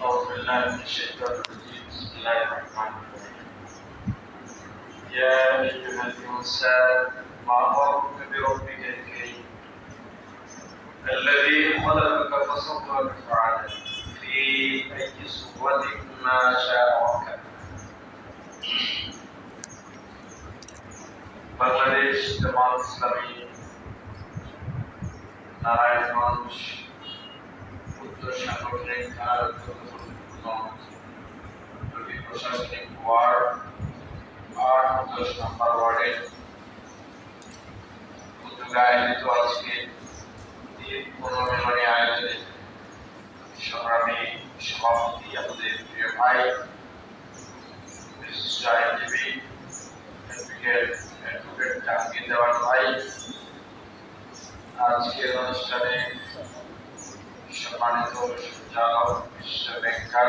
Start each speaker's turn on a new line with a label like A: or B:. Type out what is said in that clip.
A: أعوذ بالله من الشيطان الرجيم بسم الله الرحمن الرحيم يا أيها الإنسان ما غرك بربك الكريم الذي خلقك فسواك فعدلك في أي صورة ما شاء ركبك বাংলাদেশ জামাত ইসলামী নারায়ণগঞ্জ উত্তর সাংগঠনিক থানার দুটি প্রশাসনিক ওয়ার্ড ৮-১০ নম্বর ওয়ার্ডের উদ্যোগে আয়োজিত আজকে ঈদ পুনর্মিলনী আয়োজনে সংগ্রামী সভাপতি আমাদের প্রিয় ভাই বিশিষ্ট আইনজীবী অ্যাডভোকেট জাহাঙ্গীর দেওয়ান ভাই, আজকের অনুষ্ঠানে সম্মানিত সঞ্চালক বিশ্ব ব্যাংকার